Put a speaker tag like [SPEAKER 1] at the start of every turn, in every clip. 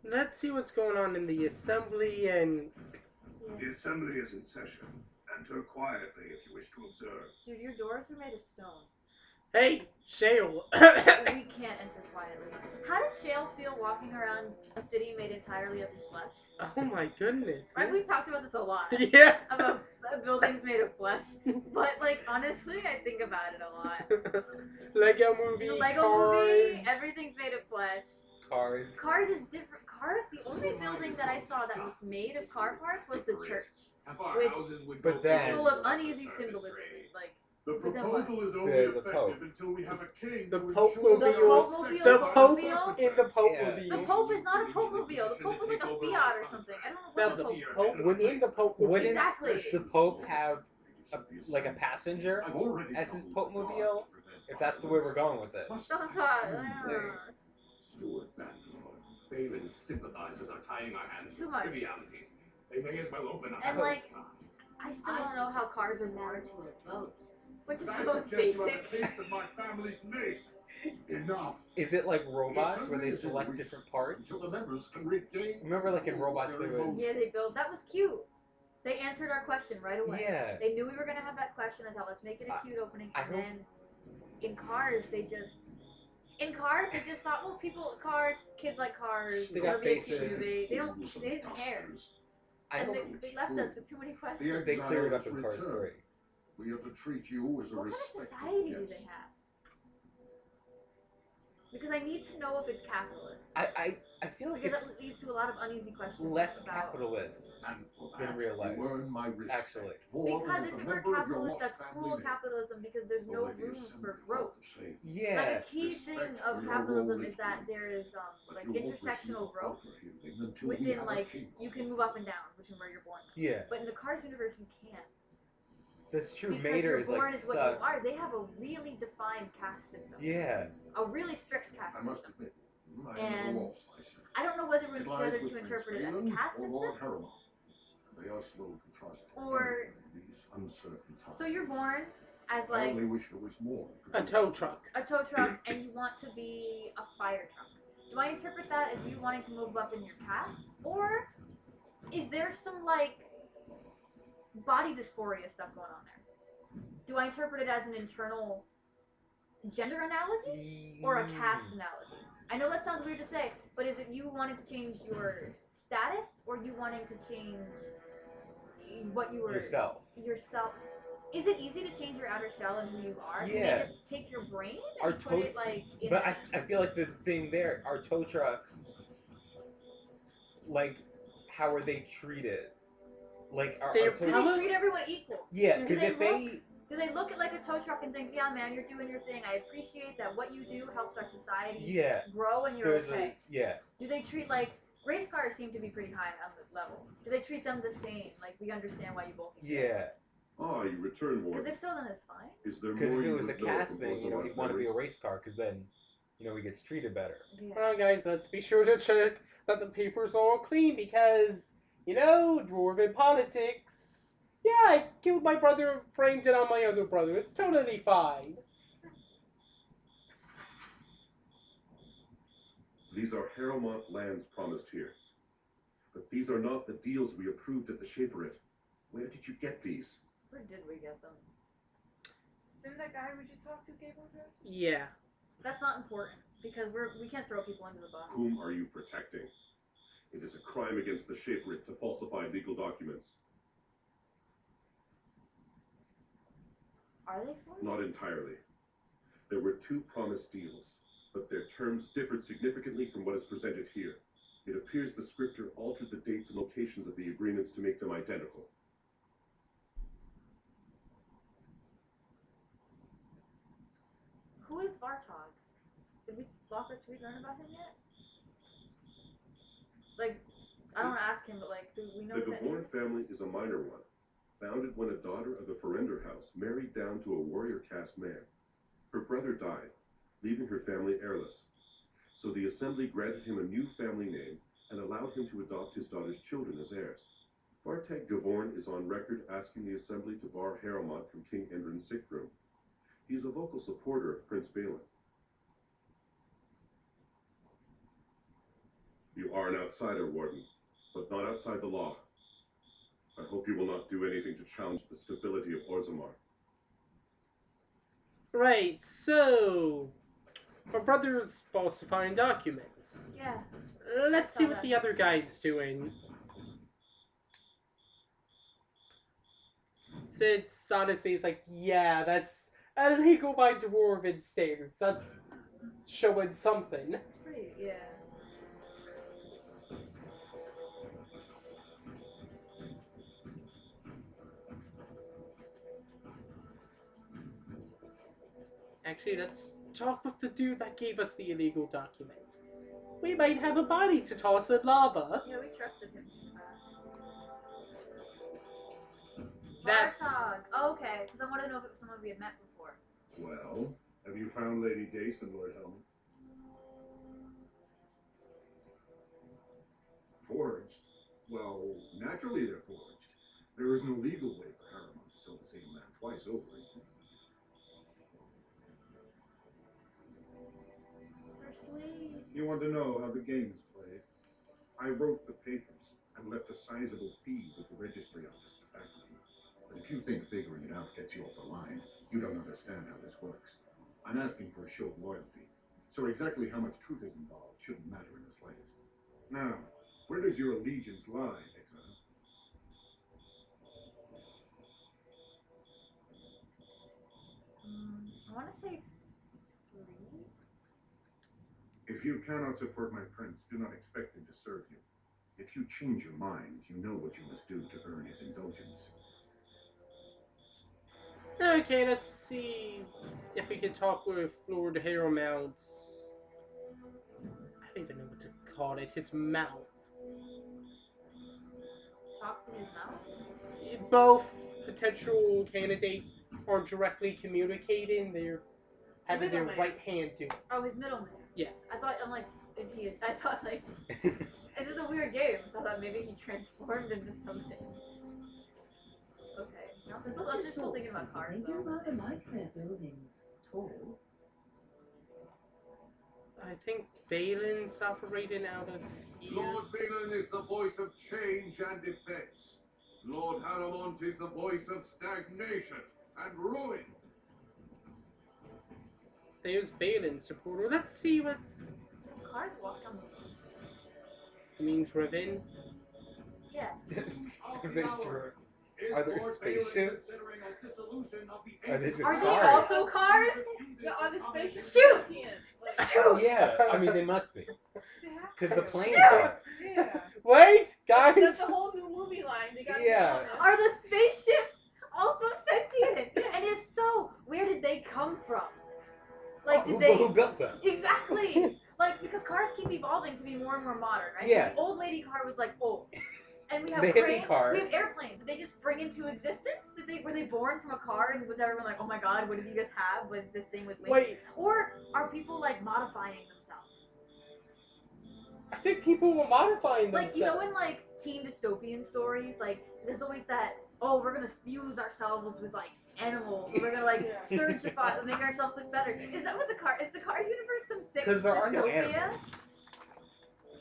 [SPEAKER 1] Let's see what's going on in the assembly and...
[SPEAKER 2] The assembly is in session. Enter quietly if you wish to observe.
[SPEAKER 3] Dude, your doors are made of stone.
[SPEAKER 1] Hey, Shale.
[SPEAKER 3] We can't enter quietly. How does Shale feel walking around a city made entirely of his flesh?
[SPEAKER 1] Oh my goodness.
[SPEAKER 3] Right, we've talked about this a lot.
[SPEAKER 1] Yeah.
[SPEAKER 3] About buildings made of flesh. But, like, honestly, I think about it a lot.
[SPEAKER 1] Lego movie,
[SPEAKER 3] The Lego
[SPEAKER 1] cars.
[SPEAKER 3] movie, everything's made of flesh.
[SPEAKER 4] Cars.
[SPEAKER 3] Cars is different. Cars, the only building that I saw that was made of car parts was the church. Which is full of uneasy symbolism. Like,
[SPEAKER 2] The
[SPEAKER 3] but then what?
[SPEAKER 2] proposal is only
[SPEAKER 4] The
[SPEAKER 2] effective
[SPEAKER 4] Pope.
[SPEAKER 2] until we have a king
[SPEAKER 1] The
[SPEAKER 2] to
[SPEAKER 1] Pope
[SPEAKER 2] ensure
[SPEAKER 1] mobile.
[SPEAKER 3] The Pope-mobile?
[SPEAKER 1] The Pope
[SPEAKER 3] Pope-mobile?
[SPEAKER 1] in the Pope
[SPEAKER 4] Yeah.
[SPEAKER 1] movie.
[SPEAKER 3] The Pope is not a Pope-mobile. The Pope was like a Fiat or something. I don't know
[SPEAKER 1] Now
[SPEAKER 3] what
[SPEAKER 1] the
[SPEAKER 3] the Pope
[SPEAKER 1] Pope within the Pope movie.
[SPEAKER 4] Wouldn't
[SPEAKER 3] Exactly.
[SPEAKER 4] the Pope have like a passenger as his Pope-mobile? If that's the way we're going with it.
[SPEAKER 2] Stuart Bandlord. Balin's sympathizers are tying our hands
[SPEAKER 3] Too
[SPEAKER 2] with
[SPEAKER 3] much.
[SPEAKER 2] trivialities. They may as well open us
[SPEAKER 3] And,
[SPEAKER 2] up.
[SPEAKER 3] like, I still don't know how cars are born, which is
[SPEAKER 2] I
[SPEAKER 3] the most
[SPEAKER 2] suggest you have
[SPEAKER 3] basic.
[SPEAKER 2] a taste of my family's mace. Enough.
[SPEAKER 4] Is it like robots where they select different parts?
[SPEAKER 2] Until the members can regain.
[SPEAKER 4] Remember, like in robots, they would.
[SPEAKER 3] Yeah, they built. That was cute. They answered our question right away.
[SPEAKER 4] Yeah.
[SPEAKER 3] They knew we were gonna have that question. I thought, let's make it a cute opening.
[SPEAKER 4] I
[SPEAKER 3] And
[SPEAKER 4] hope-
[SPEAKER 3] then in cars, they just thought, well, cars, kids like cars.
[SPEAKER 4] They got
[SPEAKER 3] it'll be a
[SPEAKER 4] faces.
[SPEAKER 3] cute movie. They didn't care.
[SPEAKER 4] I
[SPEAKER 3] And
[SPEAKER 4] hope
[SPEAKER 3] they left us with too many questions.
[SPEAKER 4] they cleared up in Cars 3.
[SPEAKER 2] We have to treat you as a
[SPEAKER 3] What kind of
[SPEAKER 2] respected
[SPEAKER 3] society do they
[SPEAKER 2] guest.
[SPEAKER 3] have? Because I need to know if it's capitalist.
[SPEAKER 4] I feel like
[SPEAKER 3] Because
[SPEAKER 4] it's
[SPEAKER 3] that leads to a lot of uneasy questions.
[SPEAKER 4] less
[SPEAKER 3] about...
[SPEAKER 4] capitalist.
[SPEAKER 2] And for
[SPEAKER 4] In
[SPEAKER 2] that,
[SPEAKER 4] real life.
[SPEAKER 2] you earn my respect.
[SPEAKER 4] Actually.
[SPEAKER 2] More
[SPEAKER 3] Because
[SPEAKER 2] than
[SPEAKER 3] if
[SPEAKER 2] as a
[SPEAKER 3] it were
[SPEAKER 2] member of your
[SPEAKER 3] capitalist,
[SPEAKER 2] lost
[SPEAKER 3] that's
[SPEAKER 2] family
[SPEAKER 3] cruel
[SPEAKER 2] name.
[SPEAKER 3] capitalism because there's no
[SPEAKER 2] Only the
[SPEAKER 3] room
[SPEAKER 2] assembly
[SPEAKER 3] for
[SPEAKER 2] felt
[SPEAKER 3] growth.
[SPEAKER 2] the same.
[SPEAKER 4] Yeah.
[SPEAKER 3] Like a key thing
[SPEAKER 2] Respect
[SPEAKER 3] of
[SPEAKER 2] for your
[SPEAKER 3] capitalism
[SPEAKER 2] role
[SPEAKER 3] is
[SPEAKER 2] is
[SPEAKER 3] that
[SPEAKER 2] one.
[SPEAKER 3] there is
[SPEAKER 2] But
[SPEAKER 3] like
[SPEAKER 2] you won't
[SPEAKER 3] intersectional
[SPEAKER 2] receive
[SPEAKER 3] growth
[SPEAKER 2] proper healing until we
[SPEAKER 3] within
[SPEAKER 2] have a
[SPEAKER 3] like
[SPEAKER 2] king
[SPEAKER 3] you can
[SPEAKER 2] on
[SPEAKER 3] move
[SPEAKER 2] board.
[SPEAKER 3] up and down, which is where you're born.
[SPEAKER 4] Yeah.
[SPEAKER 3] But in the Cars universe, you can't.
[SPEAKER 4] That's true.
[SPEAKER 3] Because
[SPEAKER 4] Mater
[SPEAKER 3] you're
[SPEAKER 4] is
[SPEAKER 3] born
[SPEAKER 4] like
[SPEAKER 3] is what you
[SPEAKER 4] stuck.
[SPEAKER 3] are. They have a really defined caste system.
[SPEAKER 4] Yeah.
[SPEAKER 3] A really strict caste
[SPEAKER 2] I must
[SPEAKER 3] system.
[SPEAKER 2] admit, I
[SPEAKER 3] And
[SPEAKER 2] never lost myself.
[SPEAKER 3] I don't know whether we're
[SPEAKER 2] It lies
[SPEAKER 3] whether
[SPEAKER 2] with
[SPEAKER 3] to
[SPEAKER 2] Prince
[SPEAKER 3] interpret it as a
[SPEAKER 2] Balin
[SPEAKER 3] caste
[SPEAKER 2] or Lord
[SPEAKER 3] system.
[SPEAKER 2] Harriman. They are slow to trust
[SPEAKER 3] Or-
[SPEAKER 2] anyone in these uncertain times.
[SPEAKER 3] So you're born as
[SPEAKER 2] I
[SPEAKER 3] like
[SPEAKER 2] only wish there was more.
[SPEAKER 1] A tow truck.
[SPEAKER 3] a tow truck and you want to be a fire truck. Do I interpret that as you wanting to move up in your caste? Or is there some like body dysphoria stuff going on there? Do I interpret it as an internal gender analogy or a caste analogy? I know that sounds weird to say, but is it you wanting to change your status or you wanting to change what you were
[SPEAKER 4] Yourself.
[SPEAKER 3] yourself? Is it easy to change your outer shell and who you are? Can
[SPEAKER 4] Yeah.
[SPEAKER 3] they just take your brain
[SPEAKER 4] Our
[SPEAKER 3] and put it like in
[SPEAKER 4] But
[SPEAKER 3] a...
[SPEAKER 4] I feel like the thing there, our tow trucks, like, how are they treated? Like, our
[SPEAKER 1] They're
[SPEAKER 4] tow
[SPEAKER 3] Do
[SPEAKER 4] trucks.
[SPEAKER 3] they treat everyone equal?
[SPEAKER 4] Yeah,
[SPEAKER 3] Do
[SPEAKER 4] because
[SPEAKER 3] they
[SPEAKER 4] if they.
[SPEAKER 3] Do they look at like a tow truck and think, yeah, man, you're doing your thing. I appreciate that what you do helps our society
[SPEAKER 4] Yeah.
[SPEAKER 3] grow and you're
[SPEAKER 4] There's
[SPEAKER 3] okay.
[SPEAKER 4] yeah.
[SPEAKER 3] Do they treat like race cars seem to be pretty high on the level? Do they treat them the same? Like we understand why you both exist?
[SPEAKER 4] Yeah.
[SPEAKER 2] Ah, you return,
[SPEAKER 3] Because
[SPEAKER 2] Lord.
[SPEAKER 3] if so, then it's fine.
[SPEAKER 2] Is there
[SPEAKER 4] Because
[SPEAKER 2] more
[SPEAKER 4] if it
[SPEAKER 2] you
[SPEAKER 4] was a
[SPEAKER 2] would know
[SPEAKER 4] cast
[SPEAKER 2] from
[SPEAKER 4] thing, you know,
[SPEAKER 2] Bosworth's
[SPEAKER 4] he'd want to be a
[SPEAKER 2] memories?
[SPEAKER 4] race car, because then, you know, he gets treated better.
[SPEAKER 3] Yeah.
[SPEAKER 1] Well, guys, let's be sure to check that the papers are all clean because, you know, dwarven politics. Yeah, I killed my brother and framed it on my other brother. It's totally fine.
[SPEAKER 2] These are Harrowmont lands promised here. But these are not the deals we approved at the Shaperate. Where did you get these?
[SPEAKER 3] Where did we get them?
[SPEAKER 5] Didn't that guy we just talked to gave them to us?
[SPEAKER 1] Yeah.
[SPEAKER 3] That's not important because we can't throw people under the bus.
[SPEAKER 2] Whom are you protecting? It is a crime against the Shaperate to falsify legal documents.
[SPEAKER 3] Are they for?
[SPEAKER 2] Not entirely. There were two promised deals, but their terms differed significantly from what is presented here. It appears the scripter altered the dates and locations of the agreements to make them identical.
[SPEAKER 3] Who is Vartog? Did we learn about him yet? Like, I don't want to ask him, but like, do we know
[SPEAKER 2] The
[SPEAKER 3] what that
[SPEAKER 2] Gavorn
[SPEAKER 3] is?
[SPEAKER 2] family is a minor one, founded when a daughter of the Ferender house married down to a warrior caste man. Her brother died, leaving her family heirless. So the assembly granted him a new family name and allowed him to adopt his daughter's children as heirs. Varteg Gavorn is on record asking the assembly to bar Harrowmont from King Endrin's sick room. He is a vocal supporter of Prince Balin. You are an outsider, Warden, but not outside the law. I hope you will not do anything to challenge the stability of Orzammar.
[SPEAKER 1] Right, so... my brother's falsifying documents.
[SPEAKER 3] Yeah.
[SPEAKER 1] Let's see what the other guy's doing. Since, honestly, it's like, yeah, that's illegal by Dwarven standards. That's showing something.
[SPEAKER 3] Pretty, yeah.
[SPEAKER 1] Actually, let's talk with the dude that gave us the illegal documents. We might have a body to toss in lava.
[SPEAKER 3] Yeah, we trusted him too fast.
[SPEAKER 1] That's...
[SPEAKER 3] Bartog. Oh, okay, because I want to know if it was someone we had met before.
[SPEAKER 6] Well, have you found Lady Dace and Lord Helmet? Forged? Well, naturally they're forged. There is no legal way for Harriman to sell the same man twice over, is there? You want to know how the game is played? I wrote the papers and left a sizable fee with the registry office to back them. But if you think figuring it out gets you off the line, you don't understand how this works. I'm asking for a show of loyalty, so exactly how much truth is involved shouldn't matter in the slightest. Now, where does your allegiance lie, Exile?
[SPEAKER 3] I want to say 3.
[SPEAKER 6] If you cannot support my prince, do not expect him to serve you. If you change your mind, you know what you must do to earn his indulgence.
[SPEAKER 1] Okay, let's see if we can talk with Lord Harrowmount's... I don't even know what to call it. His mouth.
[SPEAKER 3] Talk to his mouth?
[SPEAKER 1] Both potential candidates are directly communicating. They're having their
[SPEAKER 5] Middleman.
[SPEAKER 1] right hand do it.
[SPEAKER 3] Oh, his middleman.
[SPEAKER 1] Yeah.
[SPEAKER 3] I'm like, is he I thought, like, this is a weird game, so I thought maybe he transformed into something. Okay. I'm just still thinking about cars,
[SPEAKER 7] I think you
[SPEAKER 3] though.
[SPEAKER 7] rather like their buildings. Tall.
[SPEAKER 1] I think Balin's operating out of here.
[SPEAKER 8] Lord Balin is the voice of change and defense. Lord Haramont is the voice of stagnation and ruin.
[SPEAKER 1] There's Balin's supporter. Let's see what...
[SPEAKER 3] Cars walk down the road.
[SPEAKER 1] You mean driven?
[SPEAKER 3] Yeah.
[SPEAKER 4] Adventure. Are there spaceships? Are they just
[SPEAKER 3] Are they
[SPEAKER 4] cars?
[SPEAKER 3] also cars?
[SPEAKER 5] Yeah, on the spaceship.
[SPEAKER 3] Shoot!
[SPEAKER 4] Oh, yeah, I mean they must be. Because the planes
[SPEAKER 3] Shoot!
[SPEAKER 4] are.
[SPEAKER 5] Yeah.
[SPEAKER 1] Wait, guys!
[SPEAKER 5] That's a whole new movie line. They got
[SPEAKER 4] Yeah.
[SPEAKER 3] Are the spaceships also sentient? And if so, where did they come from? Like, did
[SPEAKER 4] Who built them?
[SPEAKER 3] Exactly! Like, because cars keep evolving to be more and more modern, right?
[SPEAKER 4] Yeah.
[SPEAKER 3] The old lady car was like old. And we have
[SPEAKER 4] The hippie
[SPEAKER 3] cranes,
[SPEAKER 4] car.
[SPEAKER 3] we have airplanes. Did they just bring into existence? Were they born from a car and was everyone like, oh my god, what did you guys have? What's this thing with wings?
[SPEAKER 1] Wait,
[SPEAKER 3] Or are people like modifying themselves?
[SPEAKER 1] I think people were modifying themselves.
[SPEAKER 3] Like, you know, in like teen dystopian stories, like there's always that, oh, we're gonna fuse ourselves with like animals. We're gonna like
[SPEAKER 5] Yeah.
[SPEAKER 3] surgify, make ourselves look better. Is that what is the car universe some sick
[SPEAKER 4] 'Cause there are no
[SPEAKER 3] dystopia?
[SPEAKER 4] animals.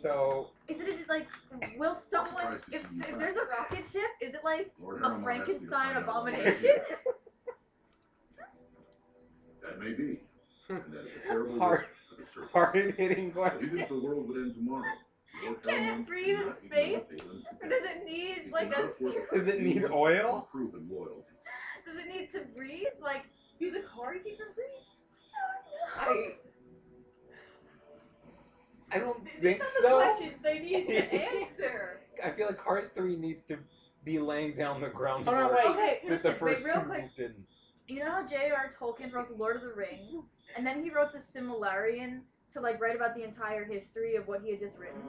[SPEAKER 4] So
[SPEAKER 3] Is it like, will someone, if there's a rocket ship, is it like
[SPEAKER 6] Lord
[SPEAKER 3] a
[SPEAKER 6] Harriman
[SPEAKER 3] Frankenstein
[SPEAKER 6] has to find out.
[SPEAKER 3] abomination?
[SPEAKER 6] That may be. And that is a terrible
[SPEAKER 4] Hard-
[SPEAKER 6] risk for the surface.
[SPEAKER 4] hard-hitting
[SPEAKER 6] But even
[SPEAKER 4] question.
[SPEAKER 6] if the world would end tomorrow, Lord
[SPEAKER 3] Can it
[SPEAKER 6] Harriman
[SPEAKER 3] breathe
[SPEAKER 6] would
[SPEAKER 3] in
[SPEAKER 6] not even
[SPEAKER 3] space?
[SPEAKER 6] let Balin to
[SPEAKER 3] Or
[SPEAKER 6] death.
[SPEAKER 3] does it need
[SPEAKER 6] He
[SPEAKER 3] like
[SPEAKER 6] cannot
[SPEAKER 3] a,
[SPEAKER 6] afford to
[SPEAKER 4] Does it need
[SPEAKER 6] lose
[SPEAKER 4] oil?
[SPEAKER 6] Proven loyalty.
[SPEAKER 3] does it need to breathe? Like,
[SPEAKER 5] Do the cars even breathe?
[SPEAKER 4] I don't
[SPEAKER 5] These
[SPEAKER 4] think
[SPEAKER 5] are the
[SPEAKER 4] so.
[SPEAKER 5] questions they need to answer.
[SPEAKER 4] I feel like Cars 3 needs to be laying down the groundwork
[SPEAKER 1] Hold on, wait.
[SPEAKER 3] okay,
[SPEAKER 4] that the
[SPEAKER 3] listen,
[SPEAKER 4] first
[SPEAKER 3] wait, real
[SPEAKER 4] two
[SPEAKER 3] quick.
[SPEAKER 4] movies didn't.
[SPEAKER 3] You know how J.R. Tolkien wrote The Lord of the Rings, and then he wrote the Similarian to like write about the entire history of what he had just written?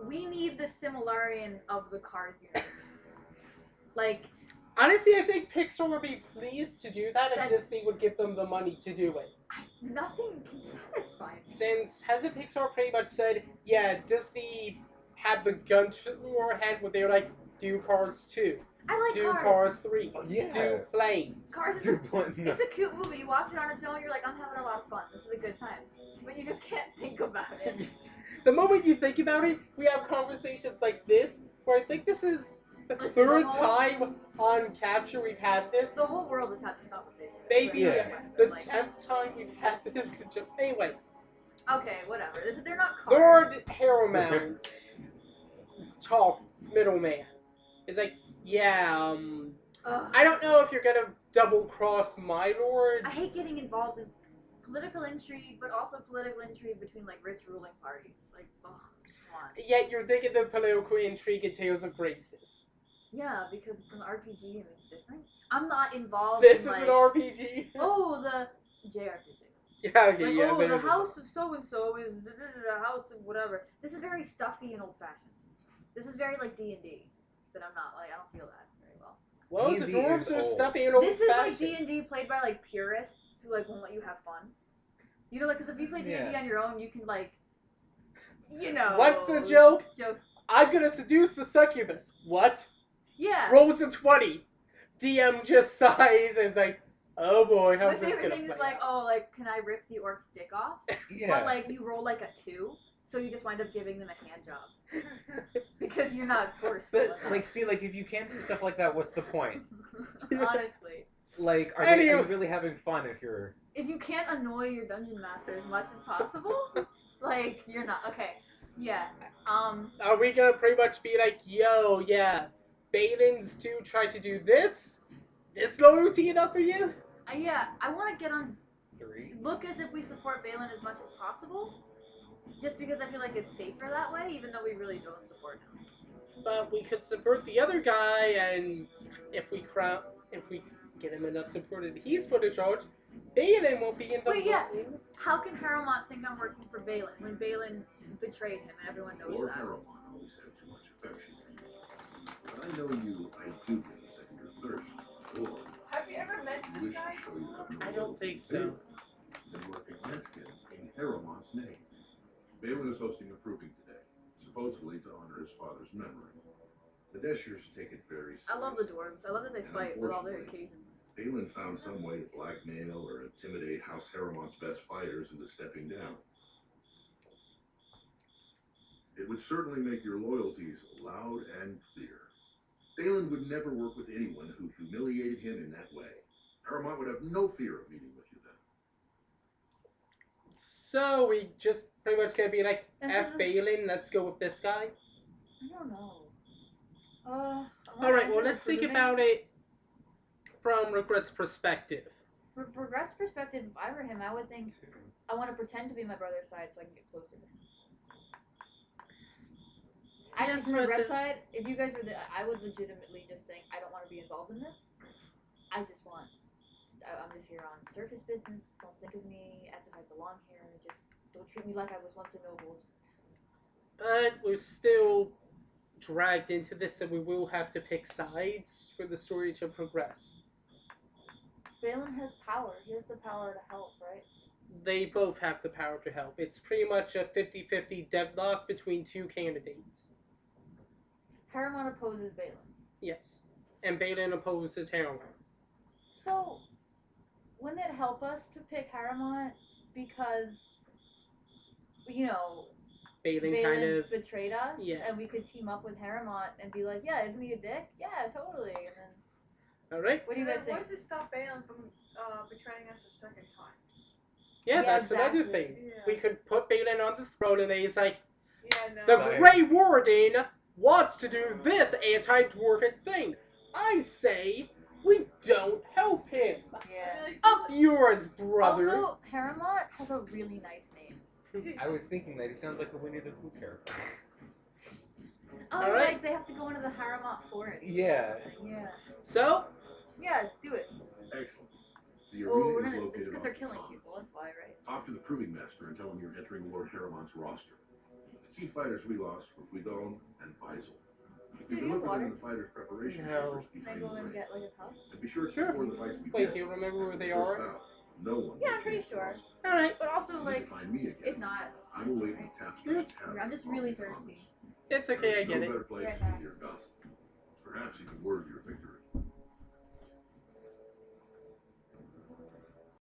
[SPEAKER 3] We need the Similarian of the Cars universe. Like,
[SPEAKER 1] honestly, I think Pixar would be pleased to do that if
[SPEAKER 3] That's-
[SPEAKER 1] Disney would give them the money to do it.
[SPEAKER 3] nothing can satisfy me.
[SPEAKER 1] Since hasn't Pixar pretty much said, yeah, Disney had the gun to our head where they were like, do Cars 2,
[SPEAKER 3] I like
[SPEAKER 1] do
[SPEAKER 3] Cars.
[SPEAKER 1] Cars 3,
[SPEAKER 4] Oh, yeah.
[SPEAKER 1] do Planes.
[SPEAKER 3] Cars is
[SPEAKER 4] Dude, what? No.
[SPEAKER 3] it's a cute movie. You watch it on its own, you're like, I'm having a lot of fun. This is a good time. But you just can't think about it.
[SPEAKER 1] the moment you think about it, we have conversations like this, where I think this is the
[SPEAKER 3] Listen,
[SPEAKER 1] third
[SPEAKER 3] the whole-
[SPEAKER 1] time on Capture we've had this.
[SPEAKER 3] The whole world has had this conversation.
[SPEAKER 1] Maybe
[SPEAKER 4] Yeah.
[SPEAKER 1] the
[SPEAKER 3] Like,
[SPEAKER 1] 10th time we've had this. Anyway,
[SPEAKER 3] okay, whatever. They're not cards.
[SPEAKER 1] Lord Harrowmount, talk middleman, is like, yeah,
[SPEAKER 3] Ugh.
[SPEAKER 1] I don't know if you're gonna double cross my lord.
[SPEAKER 3] I hate getting involved in political intrigue, but also political intrigue between like rich ruling parties. Like, ugh, come on.
[SPEAKER 1] Yet you're digging the political intrigue in Tales of Graces.
[SPEAKER 3] Yeah, because it's an RPG and it's different. I'm not involved
[SPEAKER 1] This
[SPEAKER 3] in
[SPEAKER 1] is
[SPEAKER 3] like,
[SPEAKER 1] an RPG.
[SPEAKER 3] oh, the JRPG.
[SPEAKER 1] Yeah, okay,
[SPEAKER 3] Like,
[SPEAKER 1] yeah.
[SPEAKER 3] oh,
[SPEAKER 1] there's
[SPEAKER 3] the
[SPEAKER 1] a-
[SPEAKER 3] house of so-and-so is the house of whatever. This is very stuffy and old-fashioned. This is very like D&D, that I'm not, like, I don't feel that very well.
[SPEAKER 1] Well, the
[SPEAKER 4] D&D
[SPEAKER 1] dwarves
[SPEAKER 4] is
[SPEAKER 1] are
[SPEAKER 4] old.
[SPEAKER 1] stuffy and
[SPEAKER 3] This is like
[SPEAKER 1] old-fashioned.
[SPEAKER 3] D&D played by like purists who like won't let you have fun. You know, like, because if you play D&D
[SPEAKER 4] Yeah.
[SPEAKER 3] on your own, you can like, you know.
[SPEAKER 1] What's the joke?
[SPEAKER 3] Joke.
[SPEAKER 1] I'm gonna seduce the succubus. What?
[SPEAKER 3] Yeah.
[SPEAKER 1] Rolls a 20. DM just sighs and is like, oh boy,
[SPEAKER 3] My
[SPEAKER 1] how's this
[SPEAKER 3] favorite
[SPEAKER 1] gonna
[SPEAKER 3] thing
[SPEAKER 1] play
[SPEAKER 3] is like,
[SPEAKER 1] out?
[SPEAKER 3] oh, like, can I rip the orc's dick off?
[SPEAKER 4] Yeah.
[SPEAKER 3] But like, you roll like a 2, so you just wind up giving them a hand job because you're not forceful.
[SPEAKER 4] But
[SPEAKER 3] enough.
[SPEAKER 4] like, see, like if you can't do stuff like that, what's the point?
[SPEAKER 3] Honestly,
[SPEAKER 4] Like, are
[SPEAKER 1] Anyway.
[SPEAKER 4] you really having fun if you're?
[SPEAKER 3] if you can't annoy your dungeon master as much as possible, like, you're not okay. Yeah.
[SPEAKER 1] Are we gonna pretty much be like, yo, yeah, Balin's do try to do this? This loyalty enough for you?
[SPEAKER 3] Yeah. I want to get on.
[SPEAKER 4] 3.
[SPEAKER 3] Look as if we support Balin as much as possible, just because I feel like it's safer that way, even though we really don't support him.
[SPEAKER 1] But we could support the other guy, and if we get him enough support and he's put in charge, Balin won't be in the
[SPEAKER 3] Wait, yeah.
[SPEAKER 1] line.
[SPEAKER 3] How can Harrowmont think I'm working for Balin when Balin betrayed him and everyone knows
[SPEAKER 2] Lord
[SPEAKER 3] that?
[SPEAKER 2] Harrowmont always had too much affection for you. But I know you, I do get your thirst. Or
[SPEAKER 5] Have you ever met
[SPEAKER 2] you
[SPEAKER 5] this
[SPEAKER 2] wish
[SPEAKER 5] guy?
[SPEAKER 2] to show you have no
[SPEAKER 1] I don't think so.
[SPEAKER 2] Then work against him in Harrowmont's name. Balin is hosting a proving today, supposedly to honor his father's memory. The Deshers take it very seriously.
[SPEAKER 3] I love the dwarves. I love that they
[SPEAKER 2] And
[SPEAKER 3] fight with all their
[SPEAKER 2] unfortunately,
[SPEAKER 3] occasions.
[SPEAKER 2] Balin found some way to blackmail or intimidate House Harrowmont's best fighters into stepping down. It would certainly make your loyalties loud and clear. Balin would never work with anyone who humiliated him in that way. Harrowmont would have no fear of meeting with you then.
[SPEAKER 1] So we just pretty much gonna be like,
[SPEAKER 3] And
[SPEAKER 1] F
[SPEAKER 3] this is-
[SPEAKER 1] Balin, let's go with this guy?
[SPEAKER 3] I don't know.
[SPEAKER 1] Alright, well let's think about it from Regret's perspective.
[SPEAKER 3] From Regret's perspective, if I were him, I would think I want to pretend to be my brother's side so I can get closer to him. Actually,
[SPEAKER 1] Yes,
[SPEAKER 3] from
[SPEAKER 1] but
[SPEAKER 3] Regret's
[SPEAKER 1] the-
[SPEAKER 3] side, if you guys were there, I would legitimately just think I don't want to be involved in this. I just want. I'm just here on surface business. Don't think of me as if I belong here. Just don't treat me like I was once a noble. Just
[SPEAKER 1] But we're still dragged into this, and we will have to pick sides for the story to progress.
[SPEAKER 3] Balin has power. He has the power to help, right?
[SPEAKER 1] They both have the power to help. It's pretty much a 50-50 deadlock between two candidates.
[SPEAKER 3] Harrowmont opposes Balin.
[SPEAKER 1] Yes. And Balin opposes Harrowmont.
[SPEAKER 3] So, wouldn't it help us to pick Harrowmont because, you know,
[SPEAKER 1] Balin
[SPEAKER 3] Balin
[SPEAKER 1] kind of...
[SPEAKER 3] betrayed us,
[SPEAKER 1] yeah.
[SPEAKER 3] and we could team up with Harrowmont and be like, yeah, isn't he a dick? Yeah, totally. And then,
[SPEAKER 1] Alright?
[SPEAKER 3] what do you guys think?
[SPEAKER 5] What to stop Balin from betraying us a second time?
[SPEAKER 1] Yeah,
[SPEAKER 3] Yeah,
[SPEAKER 1] that's
[SPEAKER 3] exactly.
[SPEAKER 1] another thing.
[SPEAKER 5] Yeah.
[SPEAKER 1] We could put Balin on the throne, and then he's like,
[SPEAKER 5] Yeah, no.
[SPEAKER 1] the
[SPEAKER 4] Sorry.
[SPEAKER 1] Grey Warden wants to do this anti-dwarven thing. I say we don't help him.
[SPEAKER 3] Yeah.
[SPEAKER 1] Up yours, brother.
[SPEAKER 3] Also, Harrowmont has a really nice name.
[SPEAKER 4] I was thinking that he sounds like a Winnie the Pooh character.
[SPEAKER 3] Oh,
[SPEAKER 1] Alright.
[SPEAKER 3] like they have to go into the Harrowmont forest.
[SPEAKER 4] Yeah.
[SPEAKER 3] Yeah.
[SPEAKER 1] So,
[SPEAKER 3] Yeah, do it.
[SPEAKER 2] Excellent. The
[SPEAKER 3] Oh,
[SPEAKER 2] arena
[SPEAKER 3] we're
[SPEAKER 2] is
[SPEAKER 3] gonna.
[SPEAKER 2] located
[SPEAKER 3] It's because
[SPEAKER 2] off
[SPEAKER 3] they're
[SPEAKER 2] the
[SPEAKER 3] killing
[SPEAKER 2] pond.
[SPEAKER 3] people. That's why, right?
[SPEAKER 2] Talk to the proving master and tell him you're entering Lord Harrowmont's roster. The key fighters we lost were Guidon and Faisal.
[SPEAKER 3] Stu,
[SPEAKER 2] You
[SPEAKER 3] do you
[SPEAKER 2] can
[SPEAKER 3] have
[SPEAKER 2] look for them
[SPEAKER 3] water?
[SPEAKER 2] in the fighters' preparation
[SPEAKER 1] No.
[SPEAKER 2] chambers
[SPEAKER 3] Can I
[SPEAKER 2] behind
[SPEAKER 3] go
[SPEAKER 2] the
[SPEAKER 3] and
[SPEAKER 2] ring.
[SPEAKER 3] get like a cup?
[SPEAKER 2] And be sure it's
[SPEAKER 1] Sure.
[SPEAKER 2] before the fights begin.
[SPEAKER 1] Wait, do you remember where they
[SPEAKER 2] First
[SPEAKER 1] are?
[SPEAKER 2] out, no one
[SPEAKER 3] Yeah,
[SPEAKER 2] will
[SPEAKER 3] I'm pretty
[SPEAKER 2] change the
[SPEAKER 3] sure.
[SPEAKER 2] roster.
[SPEAKER 1] Alright,
[SPEAKER 3] But also,
[SPEAKER 2] You need
[SPEAKER 3] like,
[SPEAKER 2] to find me again.
[SPEAKER 3] if not,
[SPEAKER 2] I'm awaiting Tapster's tavern.
[SPEAKER 3] I'm just really thirsty.
[SPEAKER 1] it's okay, I
[SPEAKER 2] There's
[SPEAKER 1] get
[SPEAKER 2] no
[SPEAKER 1] it.
[SPEAKER 2] better place
[SPEAKER 3] Right
[SPEAKER 2] to
[SPEAKER 3] back.
[SPEAKER 2] hear gossip. Perhaps you can word your victory.